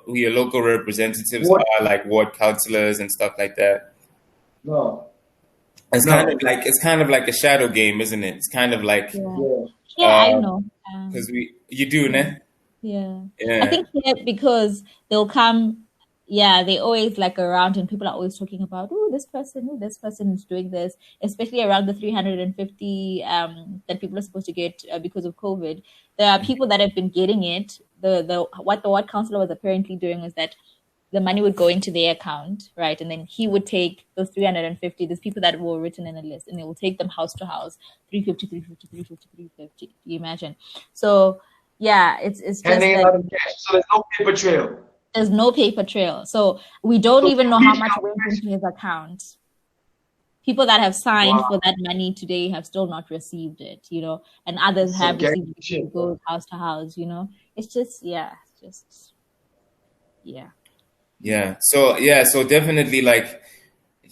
local representatives What? are, like ward councillors and stuff like that? No. It's No. kind of like a shadow game, isn't it? It's kind of like Yeah, I know. because you do, ne? Yeah. I Yeah. think because they'll come, they always like around and people are always talking about, this person is doing this, especially around the 350 that people are supposed to get because of COVID. There are people that have been getting it. What the ward councillor was apparently doing was that the money would go into their account, right? And then he would take those 350, there's people that were written in a list, and they will take them house to house, 350. Do you imagine? So yeah, it's just Handing like, out in cash. So there's no paper trail. there's no paper trail. So we don't even know how much went into his account. People that have signed for that money today have still not received it, and others have received it. It goes house to house, It's just, yeah. So definitely, like,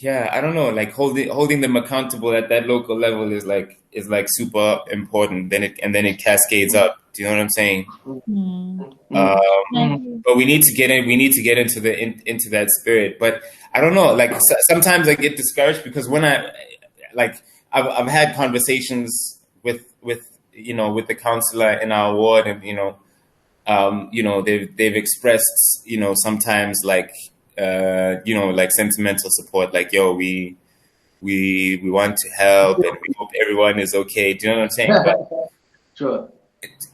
I don't know, like holding them accountable at that local level is like super important. Then it cascades up. Do you know what I'm saying? But we need to get into that spirit. But I don't know, like sometimes I get discouraged because when I've had conversations with the councillor in our ward, and they've expressed sometimes like like sentimental support, like, yo, we want to help and we hope everyone is okay. Do you know what I'm saying? But, sure.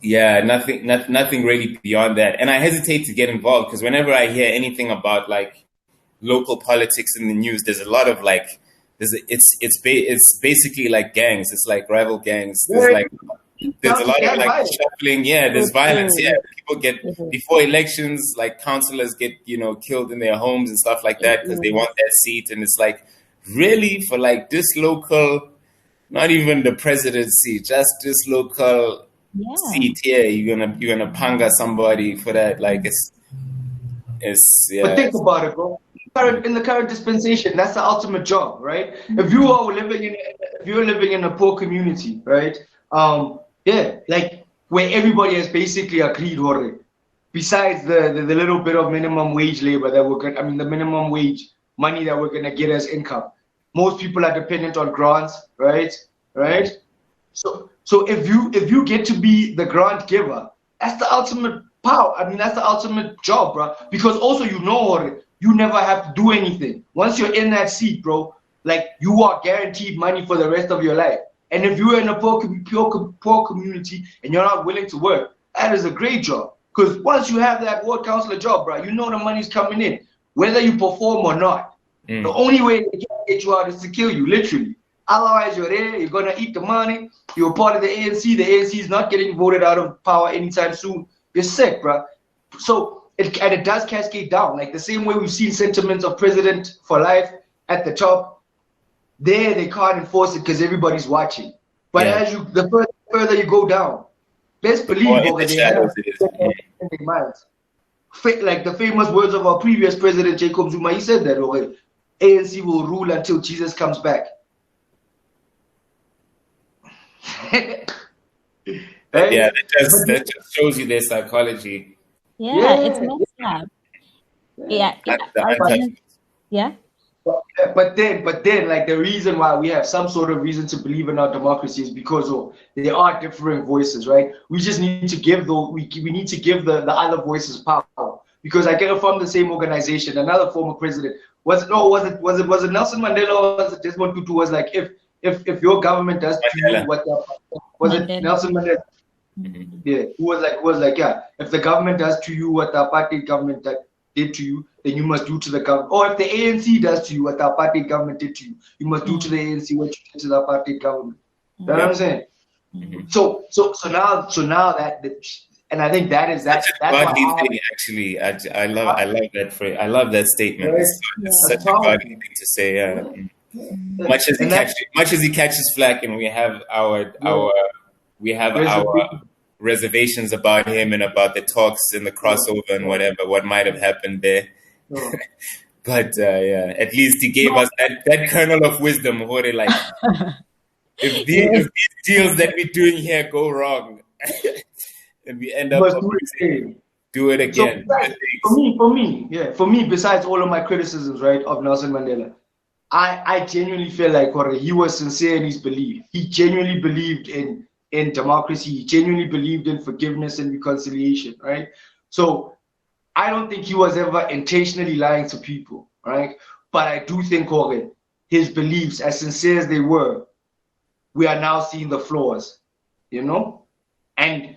Yeah, nothing really beyond that. And I hesitate to get involved because whenever I hear anything about like local politics in the news, there's a lot of like it's basically like gangs. It's like rival gangs. There's a lot of like shuffling. Yeah, there's violence. Yeah, people get before elections, like councillors get killed in their homes and stuff like that because they want that seat. And it's like, really, for like this local, not even the presidency, just this local seat here, you're gonna panga somebody for that. Like it's But think about it, bro. In the current dispensation, that's the ultimate job, right? If you're living in a poor community, right? Like where everybody has basically agreed already. Besides the little bit of minimum wage labor that the minimum wage money that we're gonna get as income. Most people are dependent on grants, right? Right? So if you get to be the grant giver, that's the ultimate power. That's the ultimate job, bro. Because also you never have to do anything. Once you're in that seat, bro, like you are guaranteed money for the rest of your life. And if you're in a poor community and you're not willing to work, that is a great job. Because once you have that ward councillor job, bro, the money's coming in, whether you perform or not. The only way they can get you out is to kill you, literally. Otherwise, you're there, you're going to eat the money, you're part of the ANC, the ANC is not getting voted out of power anytime soon. You're sick, bro. So, it does cascade down. Like the same way we've seen sentiments of president for life at the top, there they can't enforce it because everybody's watching. But as the further you go down, best believe they have in their minds. Like the famous words of our previous president, Jacob Zuma, he said that already. ANC will rule until Jesus comes back. Right? Yeah, that just shows you their psychology. Yeah, it's messed up. Yeah. But then, like the reason why we have some sort of reason to believe in our democracy is because there are differing voices, right? We just need to give we need to give the other voices power. Because I get it from the same organization, another former president. Was it Nelson Mandela or was it Desmond Tutu? Was like if your government does to you what was it Nelson Mandela? Yeah, who was like if the government does to you what the apartheid government did to you, then you must do to the government. Or if the ANC does to you what the apartheid government did to you, you must do to the ANC what you did to the apartheid government. You know what I'm saying? So now that and I think that's godly thing. Actually, I love that phrase. I love that statement. Right? It's such a godly thing to say. Much as he catches flack, and we have our reservations about him and about the talks and the crossover and what might have happened there. But at least he gave us that kernel of wisdom. Like, if these deals that we're doing here go wrong, and we end up Do it So again. for me, besides all of my criticisms, right, of Nelson Mandela, I genuinely feel like he was sincere in his belief. He genuinely believed in democracy. He genuinely believed in forgiveness and reconciliation, right? So I don't think he was ever intentionally lying to people, right? But I do think, his beliefs, as sincere as they were, we are now seeing the flaws, you know? And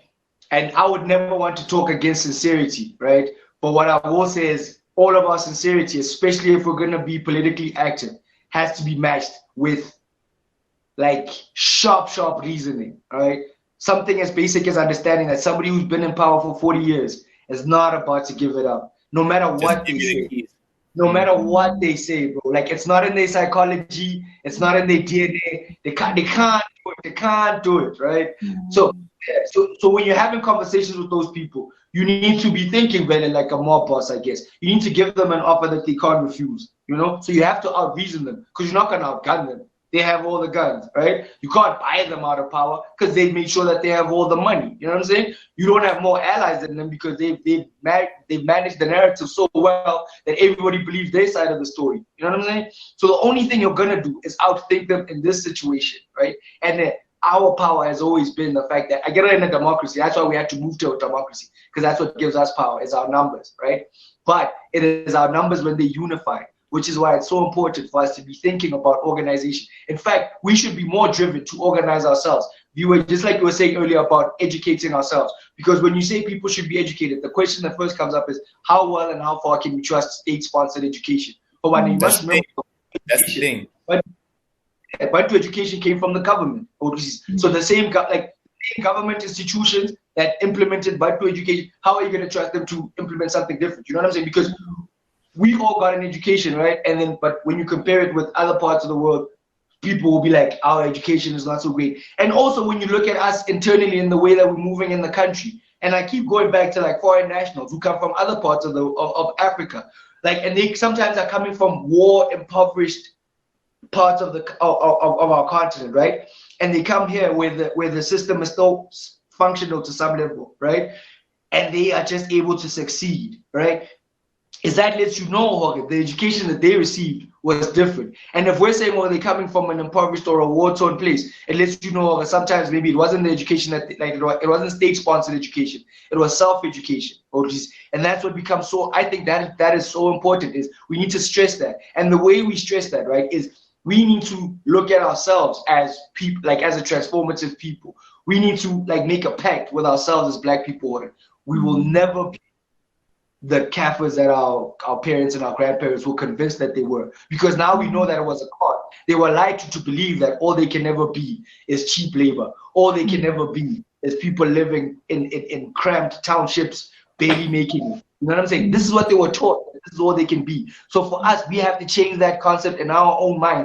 I would never want to talk against sincerity, right? But what I will say is all of our sincerity, especially if we're going to be politically active, has to be matched with like sharp reasoning, right? Something as basic as understanding that somebody who's been in power for 40 years is not about to give it up, no matter what they say. No matter what they say, bro. Like, it's not in their psychology, it's not in their DNA. They can't do it. They can't do it, right? So when you're having conversations with those people, you need to be thinking very like a mob boss, I guess. You need to give them an offer that they can't refuse, you know? So you have to out-reason them, because you're not going to outgun them. They have all the guns, right? You can't buy them out of power because they've made sure that they have all the money. You know what I'm saying? You don't have more allies than them because they've managed the narrative so well that everybody believes their side of the story. You know what I'm saying? So the only thing you're going to do is outthink them in this situation, right? And then our power has always been the fact that, I get it, in a democracy, that's why we had to move to a democracy, because that's what gives us power, is our numbers, right? But it is our numbers when they unify, which is why it's so important for us to be thinking about organization. In fact, we should be more driven to organize ourselves. Just like you were saying earlier about educating ourselves. Because when you say people should be educated, the question that first comes up is how well and how far can we trust state-sponsored education? But you must remember, that's the thing. Bantu education came from the government. So the same government institutions that implemented Bantu education, how are you going to trust them to implement something different? You know what I'm saying? Because we all got an education, right? But when you compare it with other parts of the world, people will be like, our education is not so great. And also when you look at us internally in the way that we're moving in the country, and I keep going back to like foreign nationals who come from other parts of Africa, and they sometimes are coming from war-impoverished parts of our continent, right? And they come here where the system is still functional to some level, right? And they are just able to succeed, right? Is that lets you know, the education that they received was different. And if we're saying, they're coming from an impoverished or a war-torn place, it lets you know sometimes maybe it wasn't the education that, it wasn't state-sponsored education. It was self-education. And that's what becomes so, I think that is so important, is we need to stress that. And the way we stress that, right, is we need to look at ourselves as people, as a transformative people. We need to make a pact with ourselves as Black people. We will never be the Kafirs that our parents and our grandparents were convinced that they were, because now we know that it was a con. They were lied to believe that all they can never be is cheap labor. All they can never be is people living in cramped townships, barely making it. You know what I'm saying? This is what they were taught. This is all they can be. So for us, we have to change that concept in our own mind.